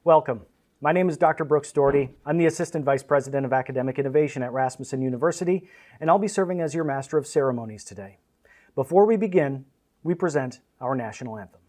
Welcome. My name is Dr. Brooks Doherty. I'm the Assistant Vice President of Academic Innovation at Rasmussen University, and I'll be serving as your Master of Ceremonies today. Before we begin, we present our national anthem.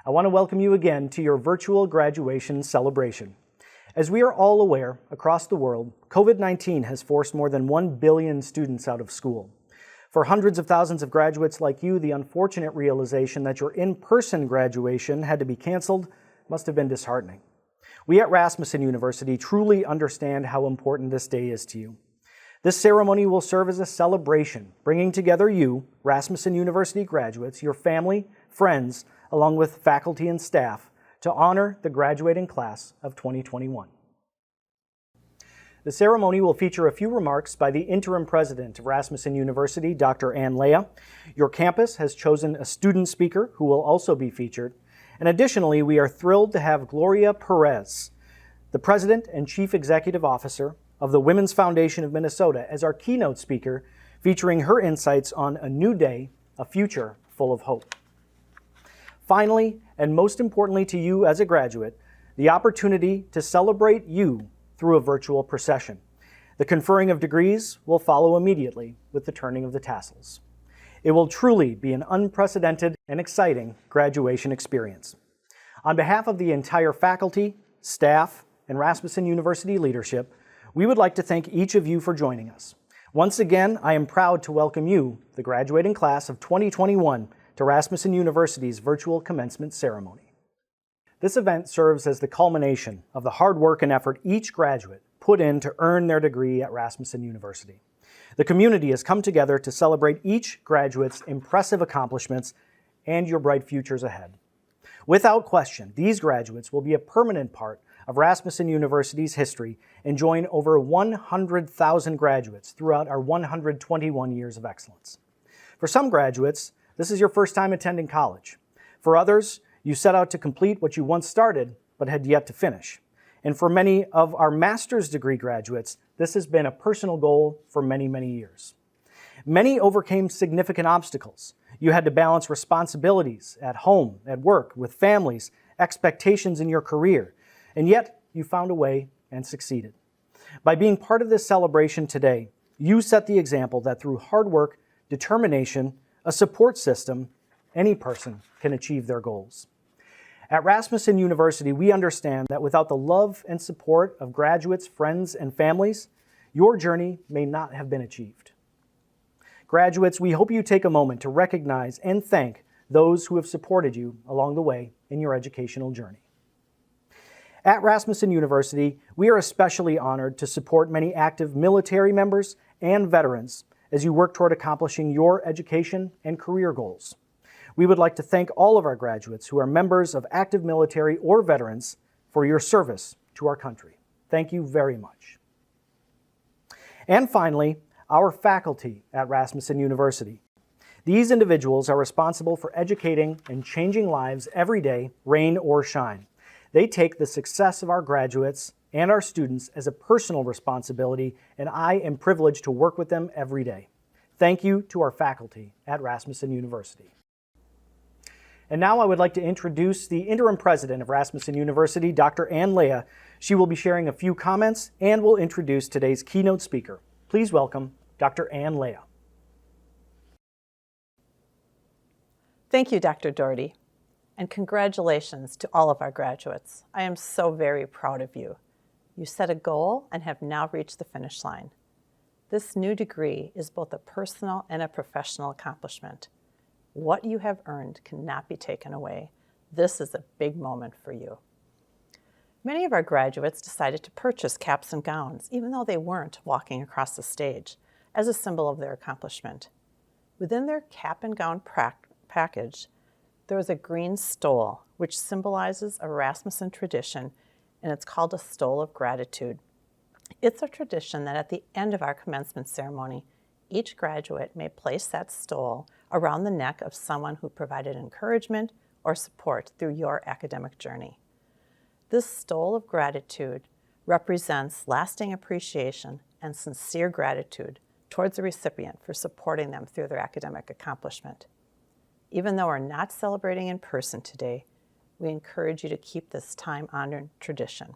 I want to welcome you again to your virtual graduation celebration. As we are all aware, across the world, COVID-19 has forced more than 1 billion students out of school. For hundreds of thousands of graduates like you, the unfortunate realization that your in-person graduation had to be canceled must have been disheartening. We at Rasmussen University truly understand how important this day is to you. This ceremony will serve as a celebration, bringing together you, Rasmussen University graduates, your family, friends, along with faculty and staff, to honor the graduating class of 2021. The ceremony will feature a few remarks by the interim president of Rasmussen University, Dr. Ann Leah. Your campus has chosen a student speaker who will also be featured. And additionally, we are thrilled to have Gloria Perez, the president and chief executive officer of the Women's Foundation of Minnesota, as our keynote speaker, featuring her insights on a new day, a future full of hope. Finally, and most importantly to you as a graduate, the opportunity to celebrate you through a virtual procession. The conferring of degrees will follow immediately with the turning of the tassels. It will truly be an unprecedented and exciting graduation experience. On behalf of the entire faculty, staff, and Rasmussen University leadership, we would like to thank each of you for joining us. Once again, I am proud to welcome you, the graduating class of 2021, to Rasmussen University's virtual commencement ceremony. This event serves as the culmination of the hard work and effort each graduate put in to earn their degree at Rasmussen University. The community has come together to celebrate each graduate's impressive accomplishments and your bright futures ahead. Without question, these graduates will be a permanent part of Rasmussen University's history and join over 100,000 graduates throughout our 121 years of excellence. For some graduates, this is your first time attending college. For others, you set out to complete what you once started but had yet to finish. And for many of our master's degree graduates, this has been a personal goal for many, many years. Many overcame significant obstacles. You had to balance responsibilities at home, at work, with families, expectations in your career, and yet you found a way and succeeded. By being part of this celebration today, you set the example that through hard work, determination, a support system, any person can achieve their goals. At Rasmussen University, we understand that without the love and support of graduates, friends, and families, your journey may not have been achieved. Graduates, we hope you take a moment to recognize and thank those who have supported you along the way in your educational journey. At Rasmussen University, we are especially honored to support many active military members and veterans as you work toward accomplishing your education and career goals. We would like to thank all of our graduates who are members of active military or veterans for your service to our country. Thank you very much. And finally, our faculty at Rasmussen University. These individuals are responsible for educating and changing lives every day, rain or shine. They take the success of our graduates and our students as a personal responsibility, and I am privileged to work with them every day. Thank you to our faculty at Rasmussen University. And now I would like to introduce the interim president of Rasmussen University, Dr. Ann Leah. She will be sharing a few comments and will introduce today's keynote speaker. Please welcome Dr. Ann Leah. Thank you, Dr. Doherty, and congratulations to all of our graduates. I am so very proud of you. You set a goal and have now reached the finish line. This new degree is both a personal and a professional accomplishment. What you have earned cannot be taken away. This is a big moment for you. Many of our graduates decided to purchase caps and gowns, even though they weren't walking across the stage, as a symbol of their accomplishment. Within their cap and gown package, there is a green stole, which symbolizes a Rasmussen tradition, and it's called a stole of gratitude. It's a tradition that at the end of our commencement ceremony, each graduate may place that stole around the neck of someone who provided encouragement or support through your academic journey. This stole of gratitude represents lasting appreciation and sincere gratitude towards the recipient for supporting them through their academic accomplishment. Even though we're not celebrating in person today, we encourage you to keep this time-honored tradition.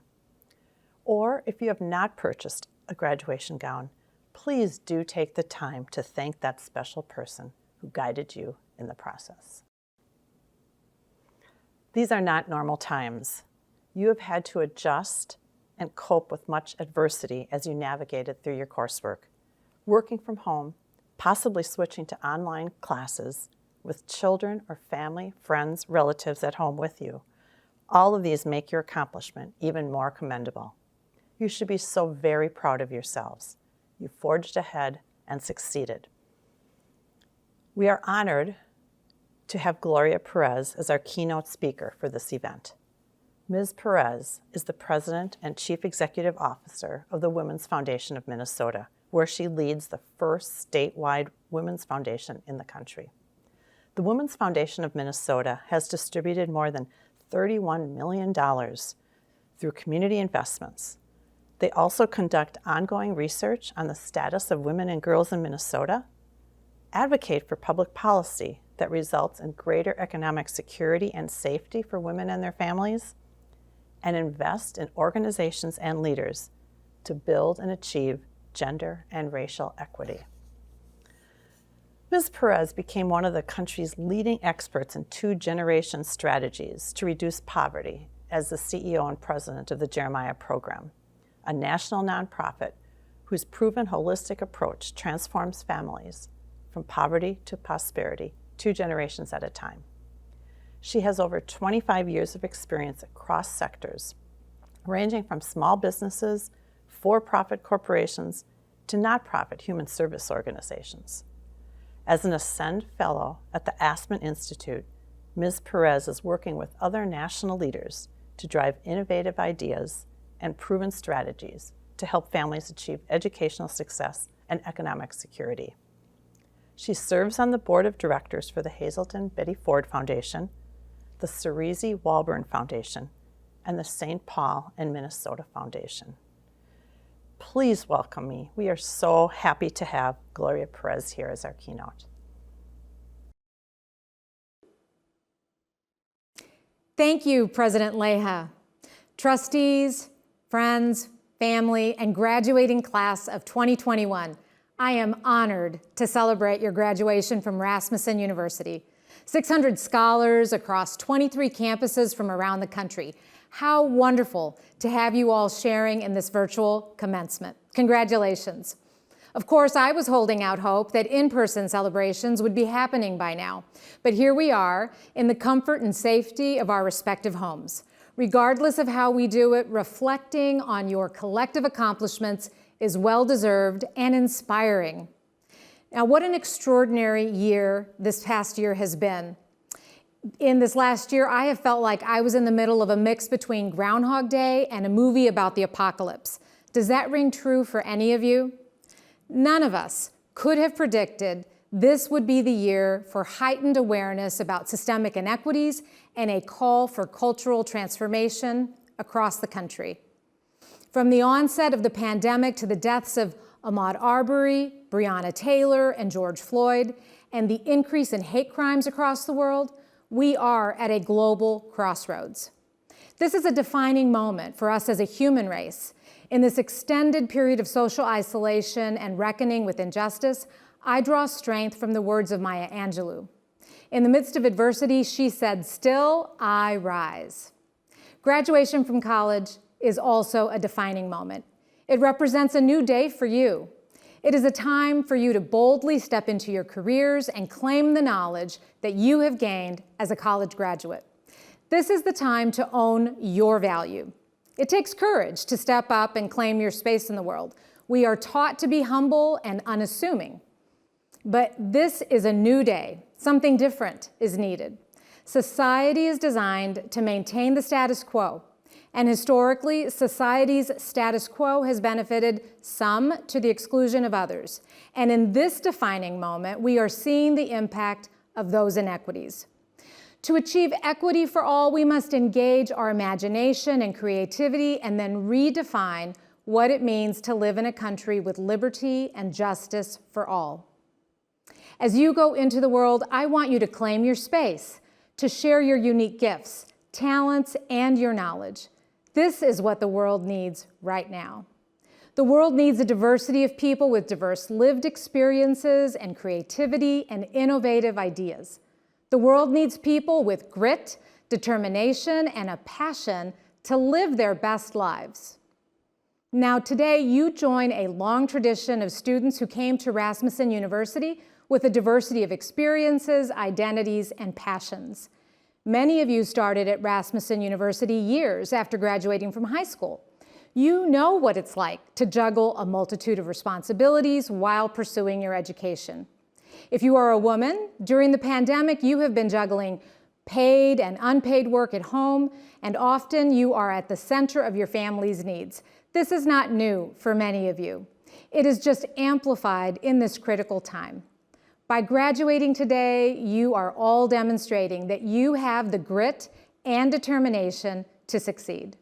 Or if you have not purchased a graduation gown, please do take the time to thank that special person who guided you in the process. These are not normal times. You have had to adjust and cope with much adversity as you navigated through your coursework. Working from home, possibly switching to online classes with children or family, friends, relatives at home with you. All of these make your accomplishment even more commendable. You should be so very proud of yourselves. You forged ahead and succeeded. We are honored to have Gloria Perez as our keynote speaker for this event. Ms. Perez is the President and Chief Executive Officer of the Women's Foundation of Minnesota, where she leads the first statewide women's foundation in the country. The Women's Foundation of Minnesota has distributed more than $31 million through community investments. They also conduct ongoing research on the status of women and girls in Minnesota, advocate for public policy that results in greater economic security and safety for women and their families, and invest in organizations and leaders to build and achieve gender and racial equity. Ms. Perez became one of the country's leading experts in two-generation strategies to reduce poverty as the CEO and president of the Jeremiah Program, a national nonprofit whose proven holistic approach transforms families from poverty to prosperity 2 generations at a time. She has over 25 years of experience across sectors, ranging from small businesses, for-profit corporations, to nonprofit human service organizations. As an Ascend Fellow at the Aspen Institute, Ms. Perez is working with other national leaders to drive innovative ideas and proven strategies to help families achieve educational success and economic security. She serves on the board of directors for the Hazelton Betty Ford Foundation, the Cerisi Walburn Foundation, and the St. Paul and Minnesota Foundation. Please welcome me. We are so happy to have Gloria Perez here as our keynote. Thank you, President Leha. Trustees, friends, family, and graduating class of 2021, I am honored to celebrate your graduation from Rasmussen University. 600 scholars across 23 campuses from around the country. How wonderful to have you all sharing in this virtual commencement. Congratulations. Of course, I was holding out hope that in-person celebrations would be happening by now, but here we are in the comfort and safety of our respective homes. Regardless of how we do it, reflecting on your collective accomplishments is well-deserved and inspiring. Now, what an extraordinary year this past year has been. In this last year, I have felt like I was in the middle of a mix between Groundhog Day and a movie about the apocalypse. Does that ring true for any of you? None of us could have predicted this would be the year for heightened awareness about systemic inequities and a call for cultural transformation across the country. From the onset of the pandemic to the deaths of Ahmaud Arbery, Breonna Taylor, and George Floyd, and the increase in hate crimes across the world, we are at a global crossroads. This is a defining moment for us as a human race. In this extended period of social isolation and reckoning with injustice, I draw strength from the words of Maya Angelou. In the midst of adversity, she said, "Still I rise." Graduation from college is also a defining moment. It represents a new day for you. It is a time for you to boldly step into your careers and claim the knowledge that you have gained as a college graduate. This is the time to own your value. It takes courage to step up and claim your space in the world. We are taught to be humble and unassuming. But this is a new day. Something different is needed. Society is designed to maintain the status quo. And historically, society's status quo has benefited some to the exclusion of others. And in this defining moment, we are seeing the impact of those inequities. To achieve equity for all, we must engage our imagination and creativity and then redefine what it means to live in a country with liberty and justice for all. As you go into the world, I want you to claim your space, to share your unique gifts, talents, and your knowledge. This is what the world needs right now. The world needs a diversity of people with diverse lived experiences and creativity and innovative ideas. The world needs people with grit, determination, and a passion to live their best lives. Now, today, you join a long tradition of students who came to Rasmussen University with a diversity of experiences, identities, and passions. Many of you started at Rasmussen University years after graduating from high school. You know what it's like to juggle a multitude of responsibilities while pursuing your education. If you are a woman, during the pandemic, you have been juggling paid and unpaid work at home, and often you are at the center of your family's needs. This is not new for many of you. It is just amplified in this critical time. By graduating today, you are all demonstrating that you have the grit and determination to succeed.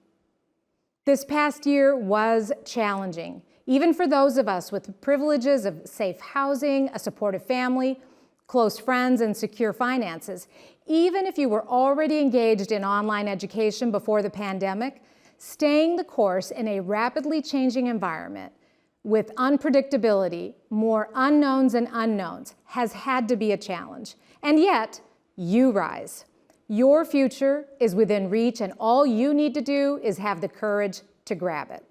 This past year was challenging, even for those of us with the privileges of safe housing, a supportive family, close friends, and secure finances. Even if you were already engaged in online education before the pandemic, staying the course in a rapidly changing environment with unpredictability, more unknowns and unknowns, has had to be a challenge. And yet, you rise. Your future is within reach, and all you need to do is have the courage to grab it.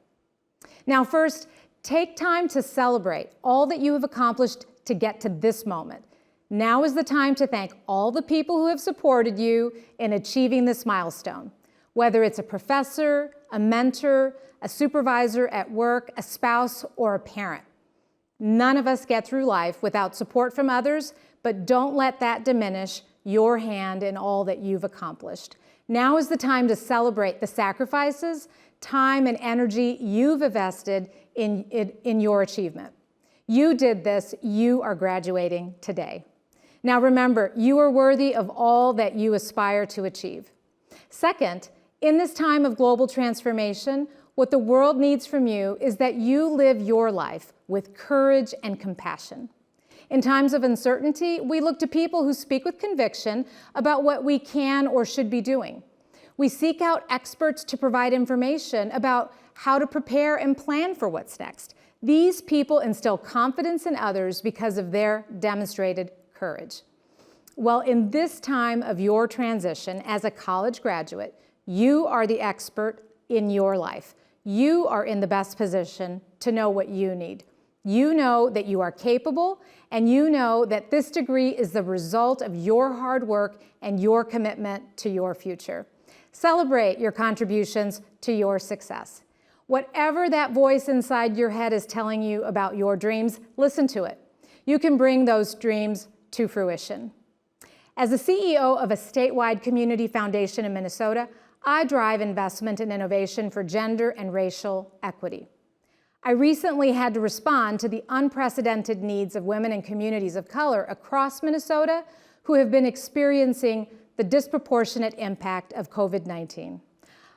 Now, first, take time to celebrate all that you have accomplished to get to this moment. Now is the time to thank all the people who have supported you in achieving this milestone, whether it's a professor, a mentor, a supervisor at work, a spouse, or a parent. None of us get through life without support from others, but don't let that diminish your hand in all that you've accomplished. Now is the time to celebrate the sacrifices, time, and energy you've invested in your achievement. You did this. You are graduating today. Now remember, you are worthy of all that you aspire to achieve. Second, in this time of global transformation, what the world needs from you is that you live your life with courage and compassion. In times of uncertainty, we look to people who speak with conviction about what we can or should be doing. We seek out experts to provide information about how to prepare and plan for what's next. These people instill confidence in others because of their demonstrated courage. Well, in this time of your transition as a college graduate, you are the expert in your life. You are in the best position to know what you need. You know that you are capable, and you know that this degree is the result of your hard work and your commitment to your future. Celebrate your contributions to your success. Whatever that voice inside your head is telling you about your dreams, listen to it. You can bring those dreams to fruition. As the CEO of a statewide community foundation in Minnesota, I drive investment and innovation for gender and racial equity. I recently had to respond to the unprecedented needs of women and communities of color across Minnesota who have been experiencing the disproportionate impact of COVID-19.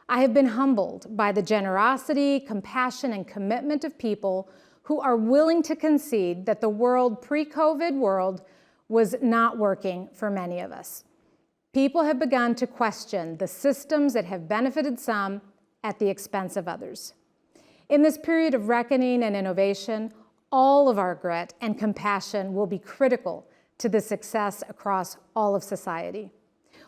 I have been humbled by the generosity, compassion, and commitment of people who are willing to concede that the pre-COVID world was not working for many of us. People have begun to question the systems that have benefited some at the expense of others. In this period of reckoning and innovation, all of our grit and compassion will be critical to the success across all of society.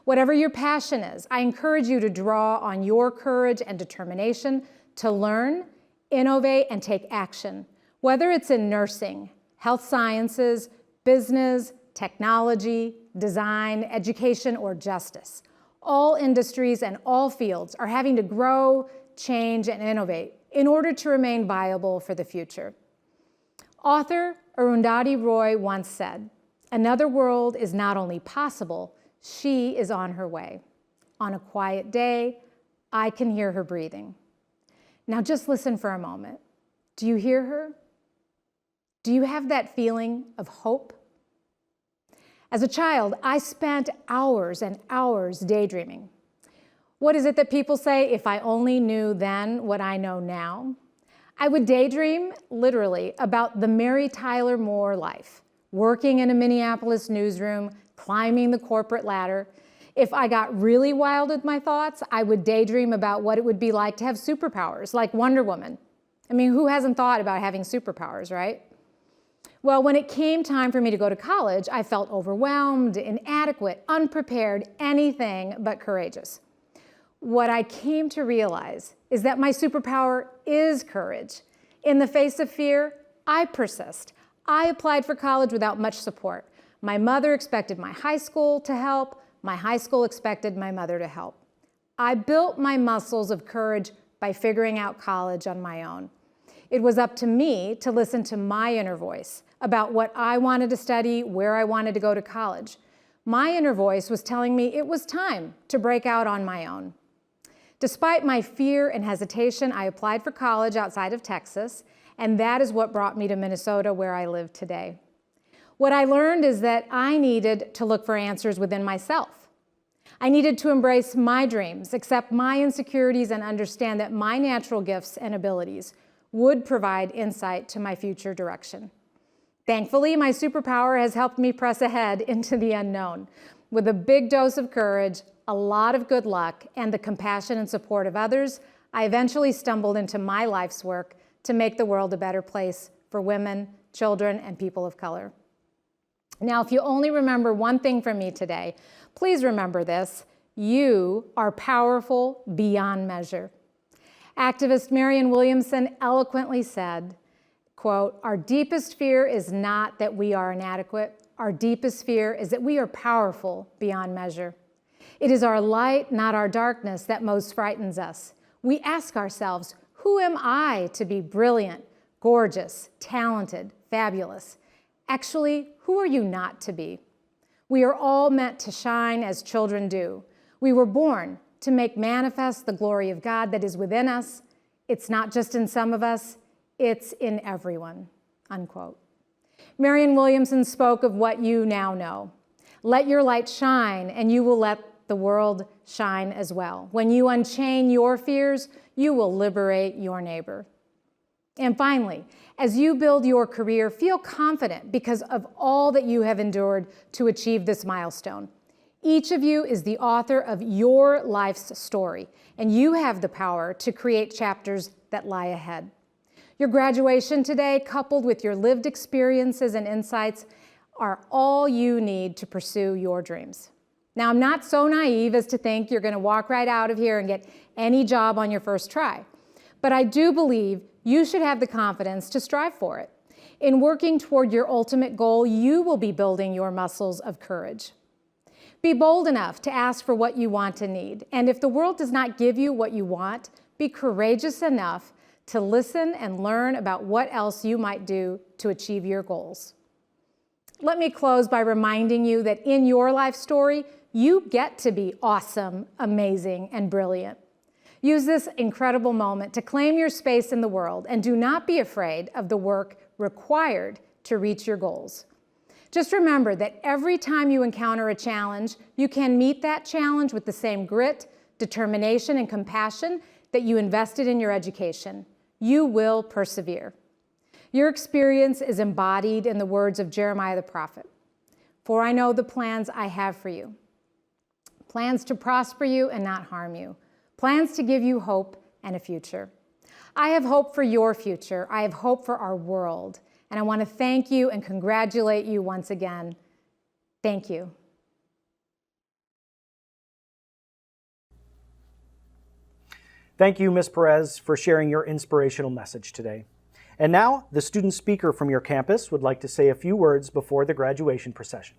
Whatever your passion is, I encourage you to draw on your courage and determination to learn, innovate, and take action, whether it's in nursing, health sciences, business, technology, design, education, or justice. All industries and all fields are having to grow, change, and innovate in order to remain viable for the future. Author Arundhati Roy once said, "Another world is not only possible, she is on her way. On a quiet day, I can hear her breathing." Now just listen for a moment. Do you hear her? Do you have that feeling of hope? As a child, I spent hours and hours daydreaming. What is it that people say, if I only knew then what I know now? I would daydream, literally, about the Mary Tyler Moore life, working in a Minneapolis newsroom, climbing the corporate ladder. If I got really wild with my thoughts, I would daydream about what it would be like to have superpowers, like Wonder Woman. I mean, who hasn't thought about having superpowers, right? Well, when it came time for me to go to college, I felt overwhelmed, inadequate, unprepared, anything but courageous. What I came to realize is that my superpower is courage. In the face of fear, I persist. I applied for college without much support. My mother expected my high school to help. My high school expected my mother to help. I built my muscles of courage by figuring out college on my own. It was up to me to listen to my inner voice about what I wanted to study, where I wanted to go to college. My inner voice was telling me it was time to break out on my own. Despite my fear and hesitation, I applied for college outside of Texas, and that is what brought me to Minnesota, where I live today. What I learned is that I needed to look for answers within myself. I needed to embrace my dreams, accept my insecurities, and understand that my natural gifts and abilities would provide insight to my future direction. Thankfully, my superpower has helped me press ahead into the unknown. With a big dose of courage, a lot of good luck, and the compassion and support of others, I eventually stumbled into my life's work to make the world a better place for women, children, and people of color. Now, if you only remember one thing from me today, please remember this: you are powerful beyond measure. Activist Marianne Williamson eloquently said, quote, "Our deepest fear is not that we are inadequate. Our deepest fear is that we are powerful beyond measure. It is our light, not our darkness, that most frightens us. We ask ourselves, who am I to be brilliant, gorgeous, talented, fabulous? Actually, who are you not to be? We are all meant to shine as children do. We were born to make manifest the glory of God that is within us. It's not just in some of us, it's in everyone," unquote. Marianne Williamson spoke of what you now know. Let your light shine, and you will let the world shine as well. When you unchain your fears, you will liberate your neighbor. And finally, as you build your career, feel confident because of all that you have endured to achieve this milestone. Each of you is the author of your life's story, and you have the power to create chapters that lie ahead. Your graduation today, coupled with your lived experiences and insights, are all you need to pursue your dreams. Now, I'm not so naive as to think you're going to walk right out of here and get any job on your first try, but I do believe you should have the confidence to strive for it. In working toward your ultimate goal, you will be building your muscles of courage. Be bold enough to ask for what you want and need, and if the world does not give you what you want, be courageous enough to listen and learn about what else you might do to achieve your goals. Let me close by reminding you that in your life story, you get to be awesome, amazing, and brilliant. Use this incredible moment to claim your space in the world, and do not be afraid of the work required to reach your goals. Just remember that every time you encounter a challenge, you can meet that challenge with the same grit, determination, and compassion that you invested in your education. You will persevere. Your experience is embodied in the words of Jeremiah the prophet. "For I know the plans I have for you, plans to prosper you and not harm you, plans to give you hope and a future." I have hope for your future. I have hope for our world. And I want to thank you and congratulate you once again. Thank you. Thank you, Ms. Perez, for sharing your inspirational message today. And now, the student speaker from your campus would like to say a few words before the graduation procession.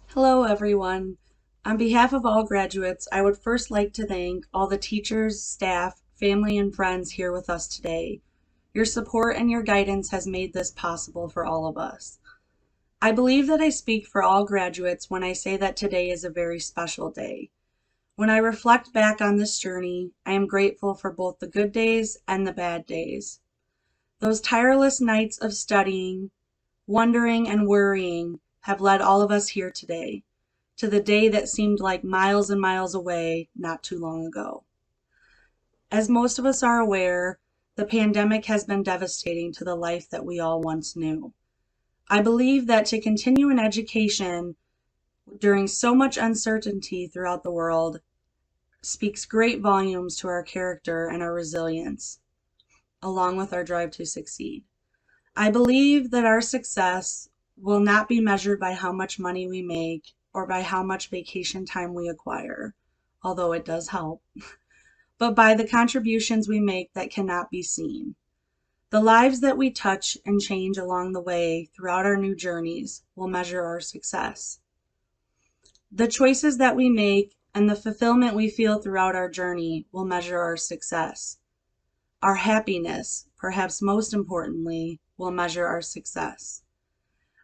Hello, everyone. On behalf of all graduates, I would first like to thank all the teachers, staff, family, and friends here with us today. Your support and your guidance has made this possible for all of us. I believe that I speak for all graduates when I say that today is a very special day. When I reflect back on this journey, I am grateful for both the good days and the bad days. Those tireless nights of studying, wondering, and worrying have led all of us here today, to the day that seemed like miles and miles away not too long ago. As most of us are aware, the pandemic has been devastating to the life that we all once knew. I believe that to continue an education during so much uncertainty throughout the world speaks great volumes to our character and our resilience, along with our drive to succeed. I believe that our success will not be measured by how much money we make or by how much vacation time we acquire, although it does help, but by the contributions we make that cannot be seen. The lives that we touch and change along the way throughout our new journeys will measure our success. The choices that we make and the fulfillment we feel throughout our journey will measure our success. Our happiness, perhaps most importantly, will measure our success.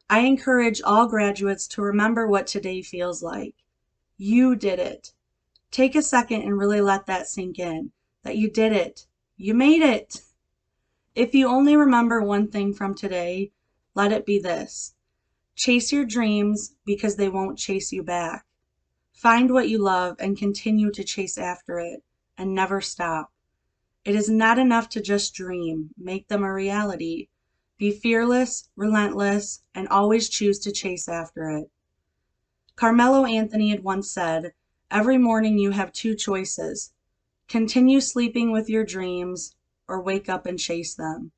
I encourage all graduates to remember what today feels like. You did it. Take a second and really let that sink in, that you did it. You made it. If you only remember one thing from today, let it be this. Chase your dreams because they won't chase you back. Find what you love and continue to chase after it, and never stop. It is not enough to just dream. Make them a reality. Be fearless, relentless, and always choose to chase after it. Carmelo Anthony had once said, "Every morning you have two choices. Continue sleeping with your dreams or wake up and chase them."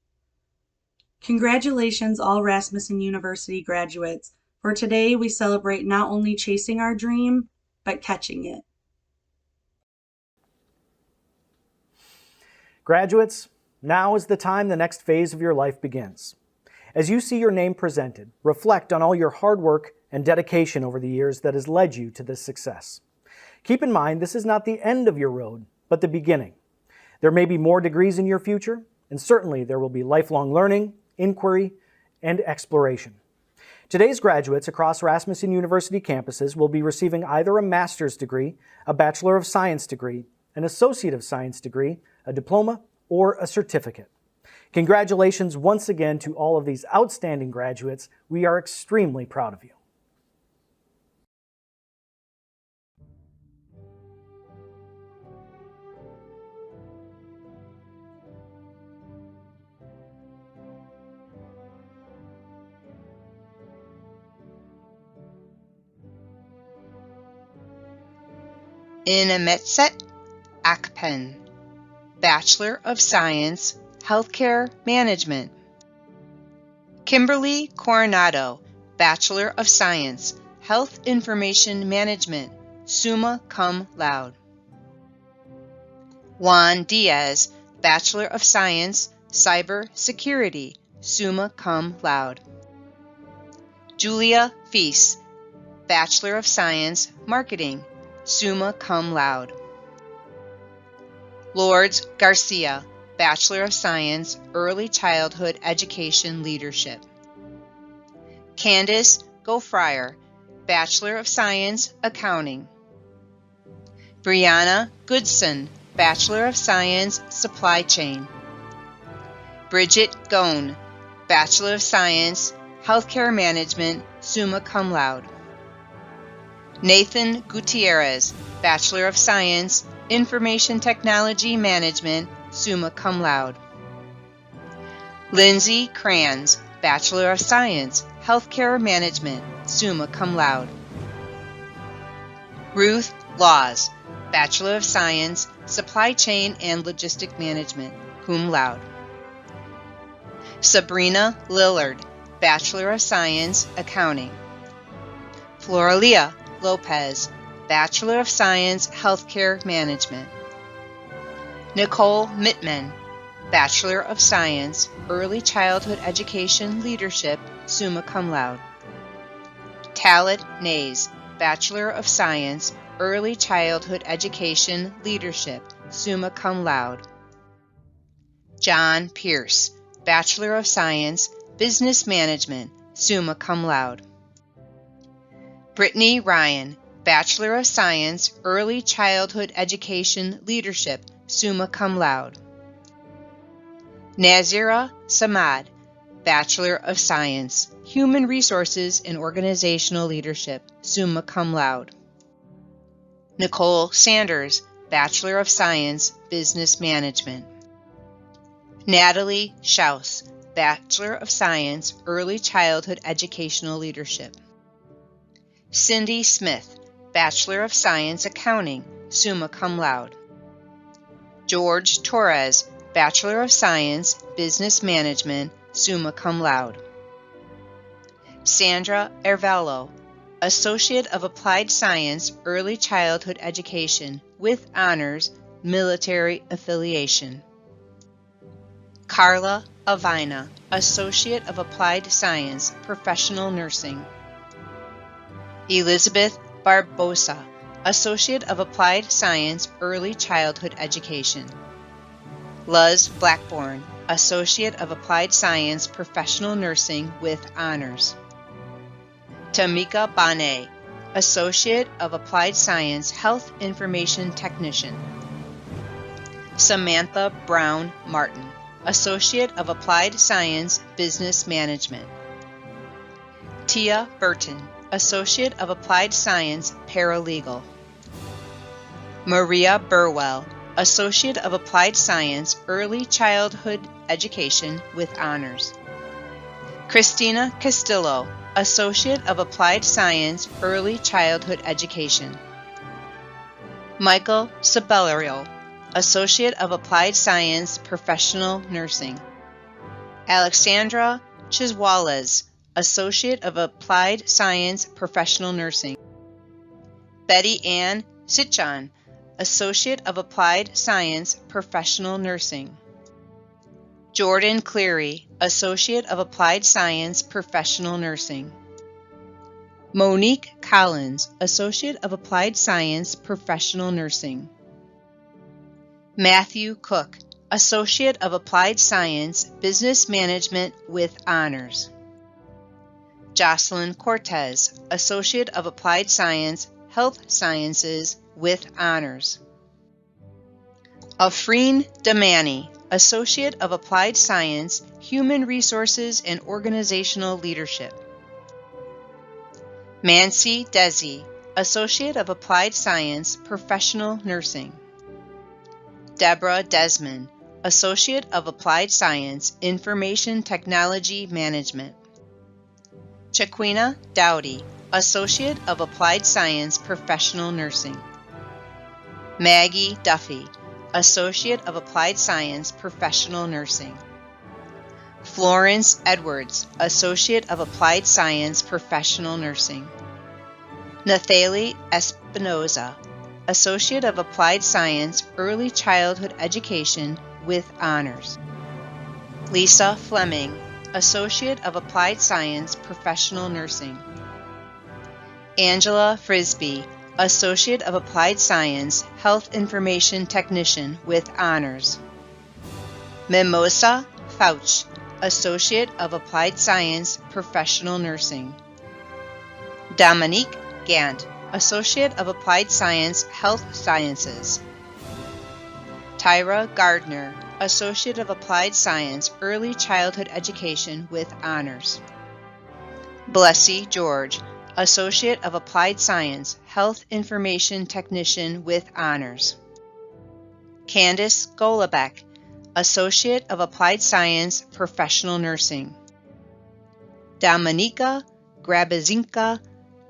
Congratulations, all Rasmussen University graduates. For today, we celebrate not only chasing our dream, but catching it. Graduates, now is the time the next phase of your life begins. As you see your name presented, reflect on all your hard work and dedication over the years that has led you to this success. Keep in mind, this is not the end of your road, but the beginning. There may be more degrees in your future, and certainly there will be lifelong learning, inquiry, and exploration. Today's graduates across Rasmussen University campuses will be receiving either a master's degree, a Bachelor of Science degree, an Associate of Science degree, a diploma, or a certificate. Congratulations once again to all of these outstanding graduates. We are extremely proud of you. Inametset Akpen, Bachelor of Science, Healthcare Management. Kimberly Coronado, Bachelor of Science, Health Information Management, summa cum laude. Juan Diaz, Bachelor of Science, Cyber Security, summa cum laude. Julia Feast, Bachelor of Science, Marketing, summa cum laude. Lourdes Garcia, Bachelor of Science, Early Childhood Education Leadership. Candace Gofryer, Bachelor of Science, Accounting. Brianna Goodson, Bachelor of Science, Supply Chain. Bridget Gone, Bachelor of Science, Healthcare Management, summa cum laude. Nathan Gutierrez, Bachelor of Science, Information Technology Management, summa cum laude. Lindsay Kranz, Bachelor of Science, Healthcare Management, summa cum laude. Ruth Laws, Bachelor of Science, Supply Chain and Logistic Management, cum laude. Sabrina Lillard, Bachelor of Science, Accounting. Floralia Lopez, Bachelor of Science, Healthcare Management. Nicole Mittman, Bachelor of Science, Early Childhood Education Leadership, summa cum laude. Talit Nays, Bachelor of Science, Early Childhood Education Leadership, summa cum laude. John Pierce, Bachelor of Science, Business Management, summa cum laude. Brittany Ryan, Bachelor of Science, Early Childhood Education Leadership, summa cum laude. Nazira Samad, Bachelor of Science, Human Resources and Organizational Leadership, summa cum laude. Nicole Sanders, Bachelor of Science, Business Management. Natalie Schaus, Bachelor of Science, Early Childhood Educational Leadership. Cindy Smith, Bachelor of Science, Accounting, summa cum laude. George Torres, Bachelor of Science, Business Management, summa cum laude. Sandra Ervello, Associate of Applied Science, Early Childhood Education, with honors, military affiliation. Carla Avina, Associate of Applied Science, Professional Nursing. Elizabeth Barbosa, Associate of Applied Science, Early Childhood Education. Luz Blackburn, Associate of Applied Science, Professional Nursing with honors. Tamika Bane, Associate of Applied Science, Health Information Technician. Samantha Brown Martin, Associate of Applied Science, Business Management. Tia Burton, Associate of Applied Science, Paralegal. Maria Burwell, Associate of Applied Science, Early Childhood Education with honors. Christina Castillo, Associate of Applied Science, Early Childhood Education. Michael Sabellerio, Associate of Applied Science, Professional Nursing. Alexandra Chiswales, Associate of Applied Science, Professional Nursing. Betty Ann Sitchan, Associate of Applied Science, Professional Nursing. Jordan Cleary, Associate of Applied Science, Professional Nursing. Monique Collins, Associate of Applied Science, Professional Nursing. Matthew Cook, Associate of Applied Science, Business Management with honors. Jocelyn Cortez, Associate of Applied Science, Health Sciences with honors. Afreen Damani, Associate of Applied Science, Human Resources and Organizational Leadership. Mancy Desi, Associate of Applied Science, Professional Nursing. Deborah Desmond, Associate of Applied Science, Information Technology Management. Chiquina Dowdy, Associate of Applied Science, Professional Nursing. Maggie Duffy, Associate of Applied Science, Professional Nursing. Florence Edwards, Associate of Applied Science, Professional Nursing. Nathalie Espinoza, Associate of Applied Science, Early Childhood Education with honors. Lisa Fleming, Associate of Applied Science, Professional Nursing. Angela Frisbee, Associate of Applied Science, Health Information Technician with honors. Mimosa Fauch, Associate of Applied Science, Professional Nursing. Dominique Gant, Associate of Applied Science, Health Sciences. Tyra Gardner, Associate of Applied Science, Early Childhood Education with honors. Blessy George, Associate of Applied Science, Health Information Technician with honors. Candice Golobeck, Associate of Applied Science, Professional Nursing. Dominika Grabazinka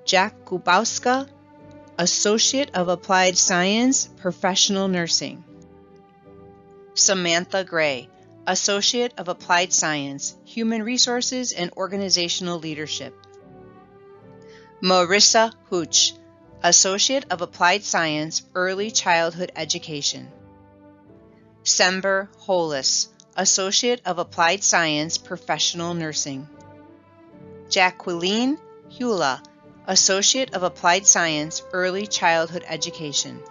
Jakubowska, Associate of Applied Science, Professional Nursing. Samantha Gray, Associate of Applied Science, Human Resources and Organizational Leadership. Marissa Hooch, Associate of Applied Science, Early Childhood Education. Sember Hollis, Associate of Applied Science, Professional Nursing. Jacqueline Hula, Associate of Applied Science, Early Childhood Education.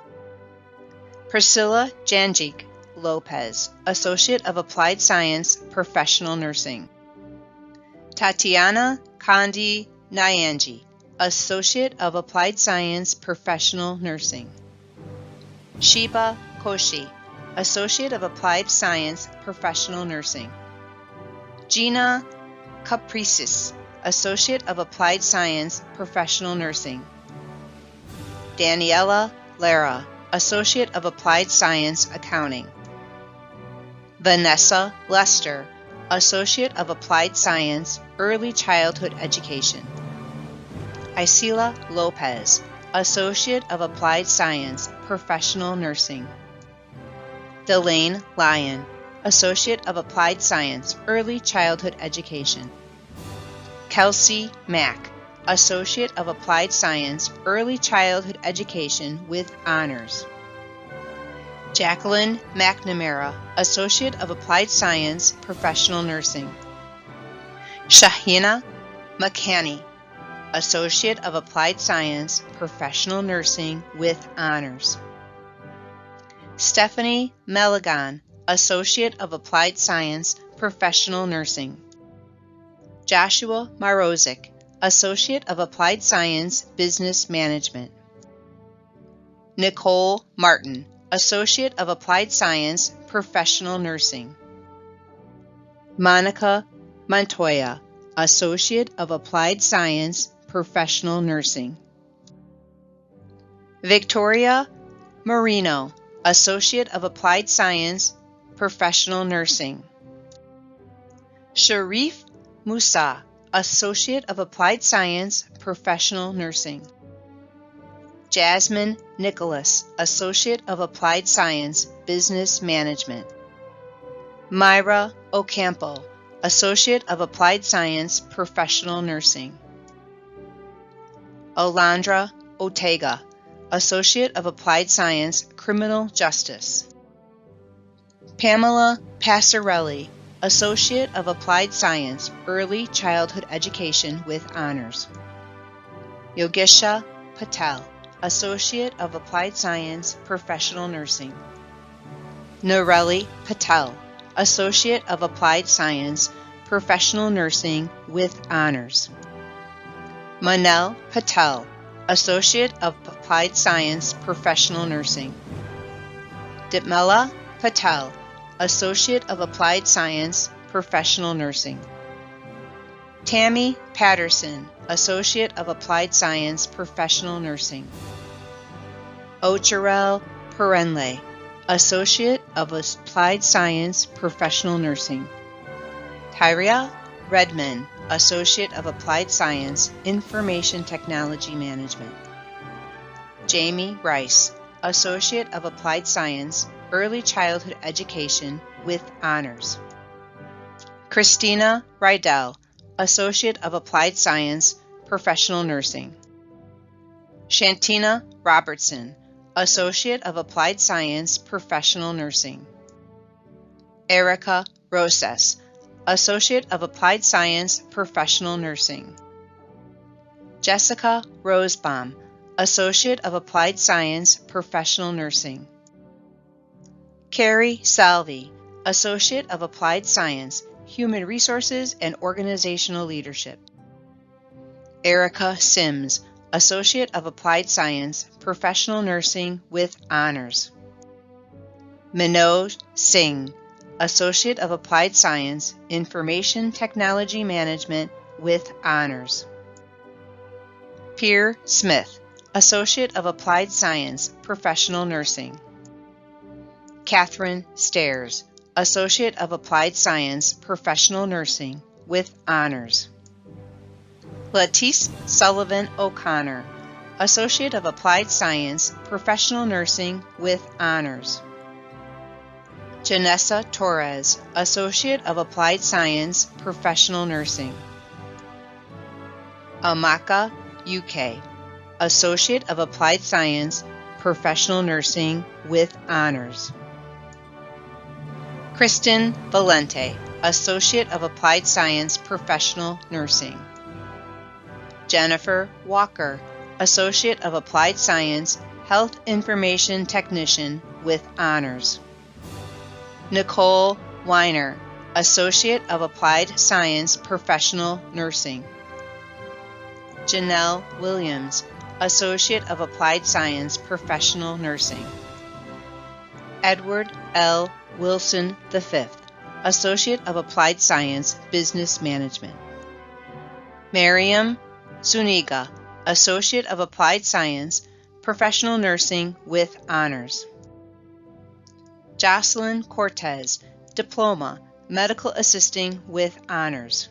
Priscilla Janjik Lopez, Associate of Applied Science, Professional Nursing. Tatiana Kandi Nyanji, Associate of Applied Science, Professional Nursing. Sheba Koshi, Associate of Applied Science, Professional Nursing. Gina Capricis, Associate of Applied Science, Professional Nursing. Daniela Lara, Associate of Applied Science, Accounting. Vanessa Lester, Associate of Applied Science, Early Childhood Education. Isela Lopez, Associate of Applied Science, Professional Nursing. Delane Lyon, Associate of Applied Science, Early Childhood Education. Kelsey Mack, Associate of Applied Science, Early Childhood Education with Honors. Jacqueline McNamara, Associate of Applied Science, Professional Nursing. Shahina McCanny, Associate of Applied Science, Professional Nursing with Honors. Stephanie Meligan, Associate of Applied Science, Professional Nursing. Joshua Marozik, Associate of Applied Science, Business Management. Nicole Martin, Associate of Applied Science, Professional Nursing. Monica Montoya, Associate of Applied Science, Professional Nursing. Victoria Marino, Associate of Applied Science, Professional Nursing. Sharif Musa, Associate of Applied Science, Professional Nursing. Jasmine Nicholas, Associate of Applied Science, Business Management. Myra Ocampo, Associate of Applied Science, Professional Nursing. Alondra Otega, Associate of Applied Science, Criminal Justice. Pamela Passarelli, Associate of Applied Science, Early Childhood Education with Honors. Yogisha Patel, Associate of Applied Science, Professional Nursing. Nareli Patel, Associate of Applied Science, Professional Nursing with Honors. Manel Patel, Associate of Applied Science, Professional Nursing. Ditmela Patel, Associate of Applied Science, Professional Nursing. Tammy Patterson, Associate of Applied Science, Professional Nursing. Ocharel Perenle, Associate of Applied Science, Professional Nursing. Tyria Redman, Associate of Applied Science, Information Technology Management. Jamie Rice, Associate of Applied Science, Early Childhood Education with Honors. Christina Rydell, Associate of Applied Science, Professional Nursing. Shantina Robertson, Associate of Applied Science, Professional Nursing. Erica Rosas, Associate of Applied Science, Professional Nursing. Jessica Rosebaum, Associate of Applied Science, Professional Nursing. Carrie Salvi, Associate of Applied Science, Human Resources and Organizational Leadership. Erica Sims, Associate of Applied Science, Professional Nursing with Honors. Manoj Singh, Associate of Applied Science, Information Technology Management with Honors. Pierre Smith, Associate of Applied Science, Professional Nursing. Catherine Stairs, Associate of Applied Science, Professional Nursing with Honors. Latice Sullivan O'Connor, Associate of Applied Science, Professional Nursing with Honors. Janessa Torres, Associate of Applied Science, Professional Nursing. Amaka UK, Associate of Applied Science, Professional Nursing with Honors. Kristen Valente, Associate of Applied Science, Professional Nursing. Jennifer Walker, Associate of Applied Science, Health Information Technician with Honors. Nicole Weiner, Associate of Applied Science, Professional Nursing. Janelle Williams, Associate of Applied Science, Professional Nursing. Edward L. Wilson V, Associate of Applied Science, Business Management. Miriam Zuniga, Associate of Applied Science, Professional Nursing with Honors. Jocelyn Cortez, Diploma, Medical Assisting with Honors.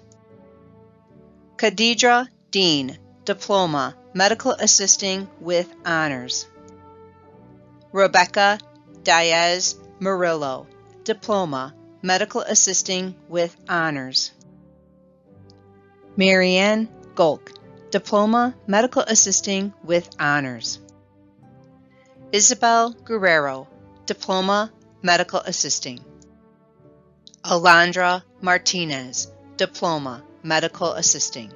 Khadidra Dean, Diploma, Medical Assisting with Honors. Rebecca Diaz Murillo, Diploma, Medical Assisting with Honors. Marianne Golk, Diploma, Medical Assisting with Honors. Isabel Guerrero, Diploma, Medical Assisting. Alondra Martinez, Diploma, Medical Assisting.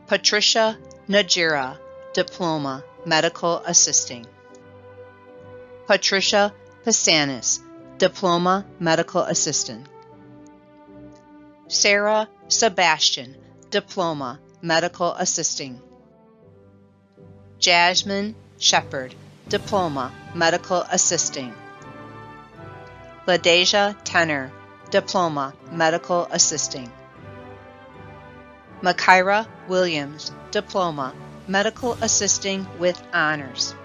Patricia Najira, Diploma, Medical Assisting. Patricia Pasanis, Diploma, Medical Assistant. Sarah Sebastian, Diploma, Medical Assisting. Jasmine Shepard, Diploma, Medical Assisting. LaDeja Tenner, Diploma, Medical Assisting. Makira Williams, Diploma, Medical Assisting with Honors.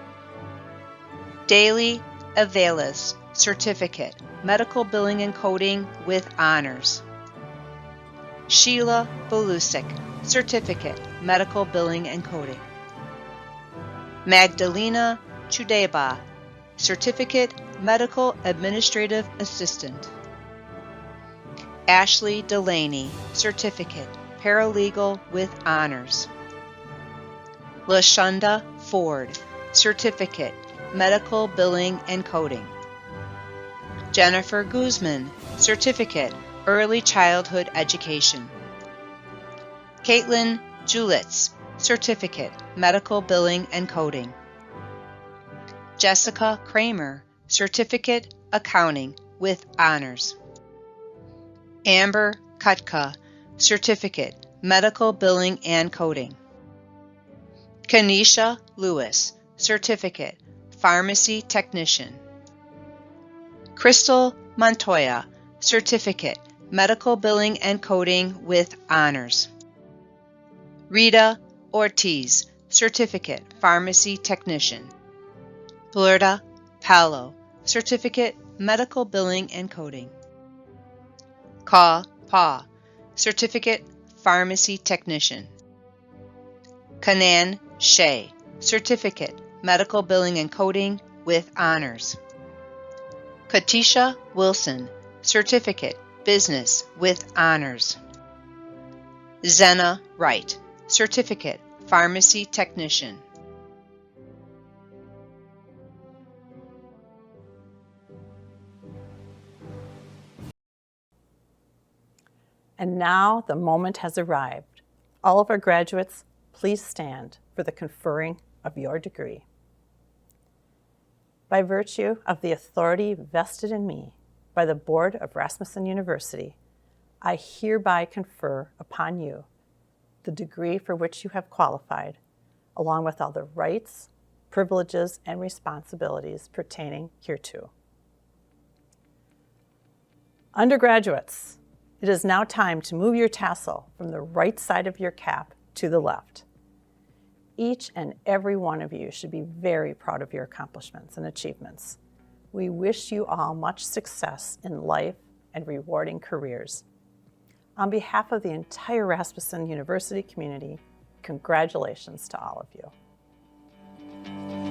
Daily Avelis, Certificate, Medical Billing and Coding with Honors. Sheila Belusik, Certificate, Medical Billing and Coding. Magdalena Chudeba, Certificate, Medical Administrative Assistant. Ashley Delaney, Certificate, Paralegal with Honors. LaShonda Ford, Certificate, Medical Billing and Coding. Jennifer Guzman, Certificate, Early Childhood Education. Caitlin Julitz, Certificate, Medical Billing and Coding. Jessica Kramer, Certificate, Accounting with Honors. Amber Kutka, Certificate, Medical Billing and Coding. Kanisha Lewis, Certificate, Pharmacy Technician. Crystal Montoya, Certificate, Medical Billing and Coding with Honors. Rita Ortiz, Certificate, Pharmacy Technician. Blurta Palo, Certificate, Medical Billing and Coding. Ka Pa, Certificate, Pharmacy Technician. Kanan Shea, Certificate, Medical Billing and Coding with Honors. Katisha Wilson, Certificate, Business with Honors. Zena Wright, Certificate, Pharmacy Technician. And now the moment has arrived. All of our graduates, please stand for the conferring of your degree. By virtue of the authority vested in me by the Board of Rasmussen University, I hereby confer upon you the degree for which you have qualified, along with all the rights, privileges, and responsibilities pertaining hereto. Undergraduates, it is now time to move your tassel from the right side of your cap to the left. Each and every one of you should be very proud of your accomplishments and achievements. We wish you all much success in life and rewarding careers. On behalf of the entire Rasmussen University community, congratulations to all of you.